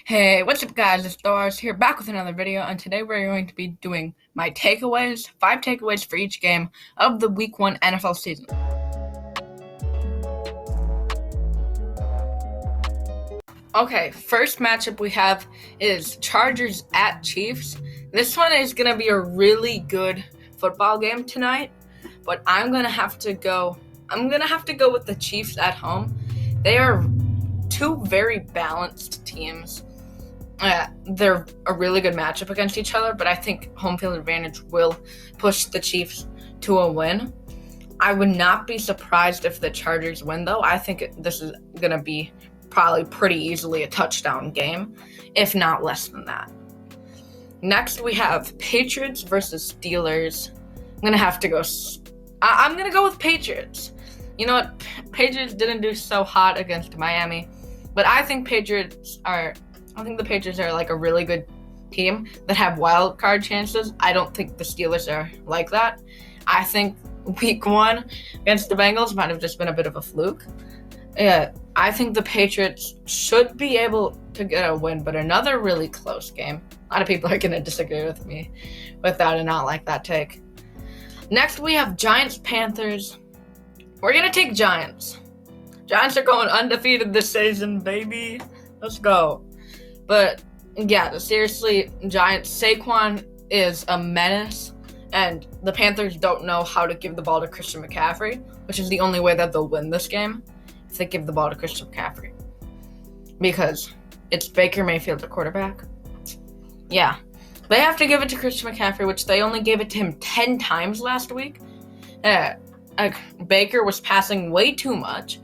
Hey, what's up guys, it's Doris here back with another video, and today we're going to be doing my takeaways, 5 takeaways for each game of the Week 1 NFL season. Okay, first matchup we have is Chargers at Chiefs. This one is going to be a really good football game tonight, but I'm going to have to go with the Chiefs at home. They are two very balanced teams. They're a really good matchup against each other, but I think home field advantage will push the Chiefs to a win. I would not be surprised if the Chargers win, though. I think this is going to be probably pretty easily a touchdown game, if not less than that. Next, we have Patriots versus Steelers. I'm going to go with Patriots. You know what? Patriots didn't do so hot against Miami, but I think the Patriots are like a really good team that have wild card chances. I don't think the Steelers are like that. I think week 1 against the Bengals might have just been a bit of a fluke. I think the Patriots should be able to get a win, but another really close game. A lot of people are going to disagree with me with that and not like that take. Next, we have Giants-Panthers. We're going to take Giants. Giants are going undefeated this season, baby. Let's go. But, yeah, seriously, Giants, Saquon is a menace, and the Panthers don't know how to give the ball to Christian McCaffrey, which is the only way that they'll win this game, if they give the ball to Christian McCaffrey. Because it's Baker Mayfield, the quarterback. Yeah. They have to give it to Christian McCaffrey, which they only gave it to him 10 times last week. Baker was passing way too much.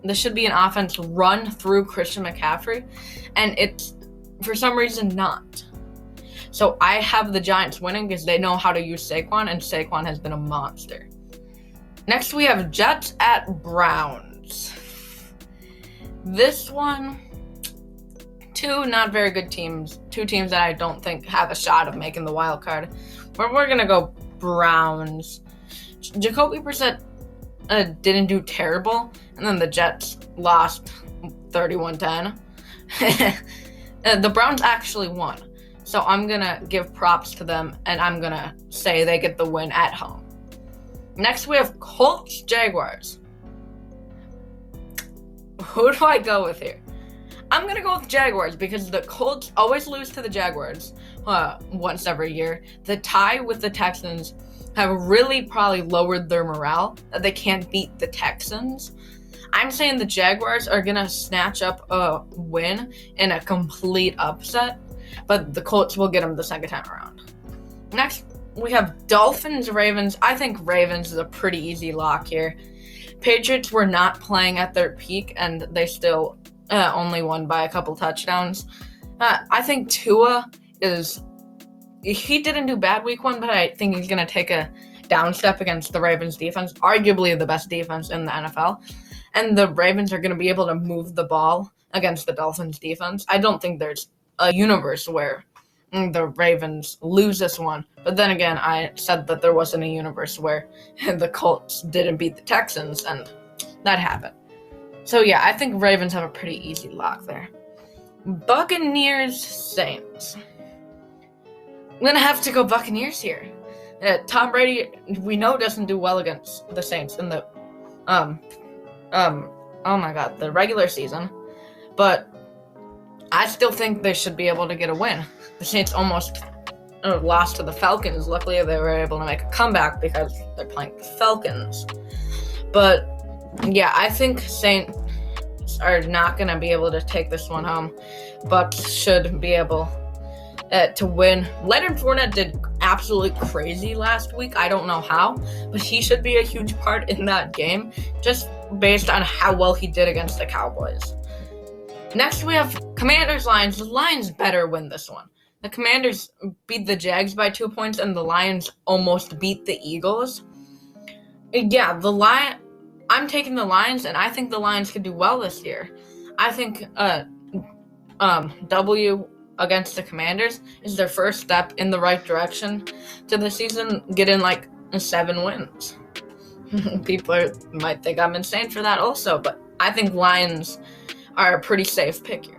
This should be an offense run through Christian McCaffrey, and it's, for some reason, not. So I have the Giants winning because they know how to use Saquon, and Saquon has been a monster. Next, we have Jets at Browns. This one, two not very good teams. Two teams that I don't think have a shot of making the wild card. But we're going to go Browns. Jacoby Brissett didn't do terrible, and then the Jets lost 31-10. The Browns actually won, so I'm going to give props to them, and I'm going to say they get the win at home. Next, we have Colts-Jaguars. Who do I go with here? I'm going to go with Jaguars because the Colts always lose to the Jaguars once every year. The tie with the Texans have really probably lowered their morale that they can't beat the Texans. I'm saying the Jaguars are going to snatch up a win in a complete upset, but the Colts will get them the second time around. Next, we have Dolphins-Ravens. I think Ravens is a pretty easy lock here. Patriots were not playing at their peak, and they still only won by a couple touchdowns. I think Tua he didn't do bad week 1, but I think he's going to take a down step against the Ravens defense, arguably the best defense in the NFL. And the Ravens are going to be able to move the ball against the Dolphins defense. I don't think there's a universe where the Ravens lose this one. But then again, I said that there wasn't a universe where the Colts didn't beat the Texans, and that happened. So yeah, I think Ravens have a pretty easy lock there. Buccaneers-Saints. I'm going to have to go Buccaneers here. Tom Brady, we know, doesn't do well against the Saints in the the regular season. But I still think they should be able to get a win. The Saints almost lost to the Falcons. Luckily, they were able to make a comeback because they're playing the Falcons. But yeah, I think Saints are not going to be able to take this one home, but should be able to win. Leonard Fournette did absolutely crazy last week. I don't know how, but he should be a huge part in that game, just based on how well he did against the Cowboys. Next, we have Commanders-Lions. The Lions better win this one. The Commanders beat the Jags by 2 points, and the Lions almost beat the Eagles. Yeah, I'm taking the Lions, and I think the Lions could do well this year. I think W against the Commanders is their first step in the right direction to the season, getting like 7 wins. People might think I'm insane for that also, but I think Lions are a pretty safe pick here.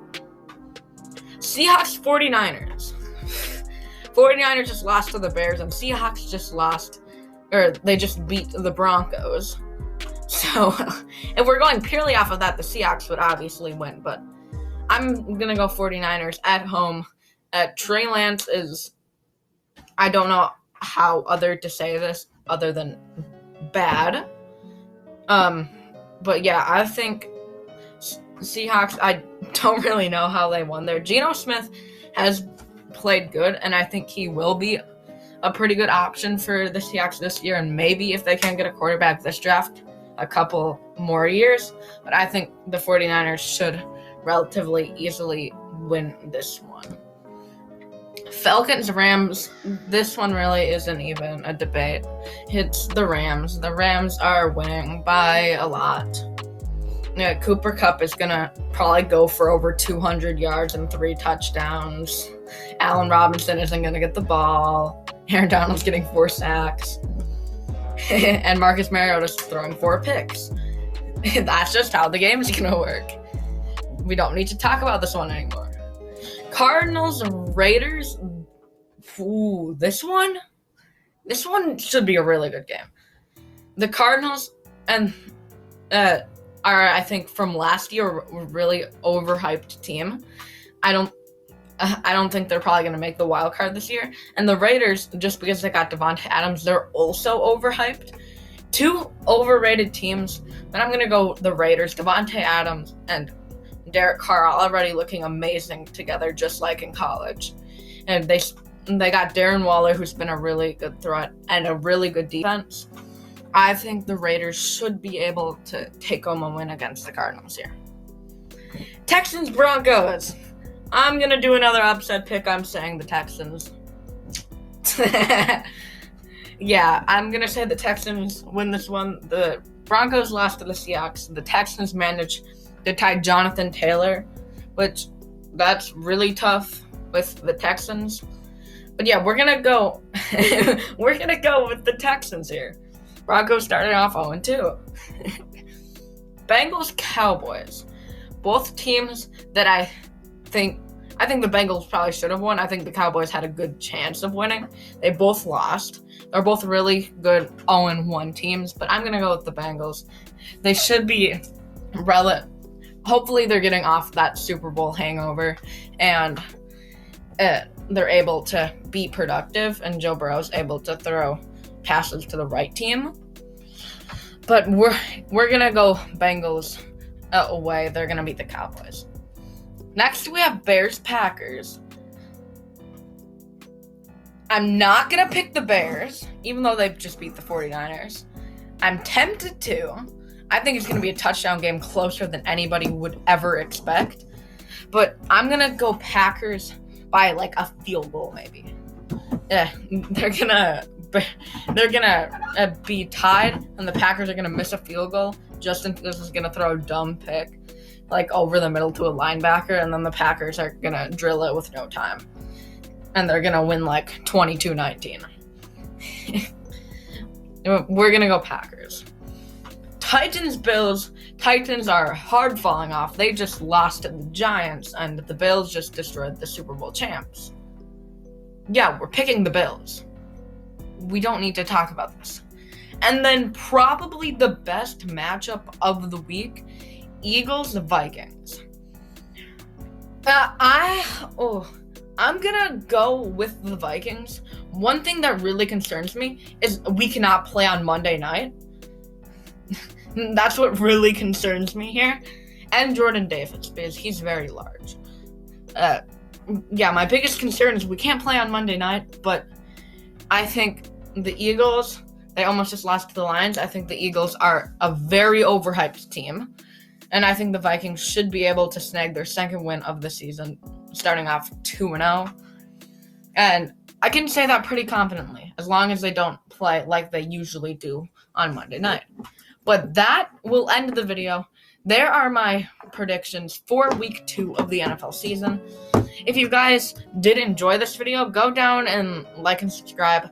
Seahawks 49ers. 49ers just lost to the Bears, and Seahawks just lost, or they just beat the Broncos. So, if we're going purely off of that, the Seahawks would obviously win, but I'm going to go 49ers at home. Trey Lance is, I don't know how other to say this other than bad. But yeah, I think Seahawks, I don't really know how they won there. Geno Smith has played good, and I think he will be a pretty good option for the Seahawks this year, and maybe if they can get a quarterback this draft, a couple more years. But I think the 49ers should relatively easily win this one. Falcons, Rams, this one really isn't even a debate. It's the Rams. The Rams are winning by a lot. Yeah, Cooper Kupp is going to probably go for over 200 yards and 3 touchdowns. Allen Robinson isn't going to get the ball. Aaron Donald's getting 4 sacks. And Marcus Mariota's throwing 4 picks. That's just how the game is going to work. We don't need to talk about this one anymore. Cardinals, Raiders. Ooh, this one should be a really good game. The Cardinals and are, I think, from last year, a really overhyped team. I don't think they're probably going to make the wild card this year. And the Raiders, just because they got Davante Adams, they're also overhyped. 2 overrated teams, but I'm going to go the Raiders. Davante Adams and Derek Carr are already looking amazing together, just like in college. And they got Darren Waller, who's been a really good threat and a really good defense. I think the Raiders should be able to take home a win against the Cardinals here. Texans, Broncos. I'm going to do another upset pick. I'm saying the Texans. Yeah, I'm going to say the Texans win this one. The Broncos lost to the Seahawks. The Texans managed to tie Jonathan Taylor, which that's really tough with the Texans. But yeah, we're going to go with the Texans here. Broncos started off 0-2. Bengals, Cowboys. Both teams that I think the Bengals probably should have won. I think the Cowboys had a good chance of winning. They both lost. They're both really good 0-1 teams, but I'm going to go with the Bengals. They should be hopefully they're getting off that Super Bowl hangover, and they're able to be productive, and Joe Burrow's able to throw passes to the right team. But we're going to go Bengals away. They're going to beat the Cowboys. Next, we have Bears-Packers. I'm not going to pick the Bears, even though they've just beat the 49ers. I'm tempted to. I think it's going to be a touchdown game closer than anybody would ever expect. But I'm going to go Packers by like a field goal, maybe. Yeah, they're going to be tied, and the Packers are going to miss a field goal. Justin Fields is going to throw a dumb pick, like over the middle to a linebacker, and then the Packers are going to drill it with no time. And they're going to win like 22-19. We're going to go Packers. Titans, Bills. Titans are hard falling off. They just lost to the Giants, and the Bills just destroyed the Super Bowl champs. Yeah, we're picking the Bills. We don't need to talk about this. And then probably the best matchup of the week, Eagles-Vikings. I'm gonna go with the Vikings. One thing that really concerns me is we cannot play on Monday night. That's what really concerns me here. And Jordan Davis, because he's very large. Yeah, my biggest concern is we can't play on Monday night, but I think the Eagles, they almost just lost to the Lions. I think the Eagles are a very overhyped team. And I think the Vikings should be able to snag their second win of the season, starting off 2-0. And I can say that pretty confidently, as long as they don't play like they usually do on Monday night. But that will end the video. There are my predictions for week 2 of the NFL season. If you guys did enjoy this video, go down and like and subscribe.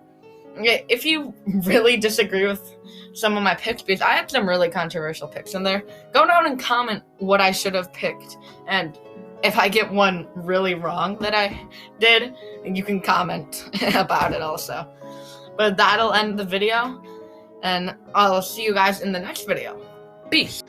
If you really disagree with some of my picks, because I had some really controversial picks in there, go down and comment what I should have picked. And if I get one really wrong that I did, you can comment about it also. But that'll end the video, and I'll see you guys in the next video. Peace.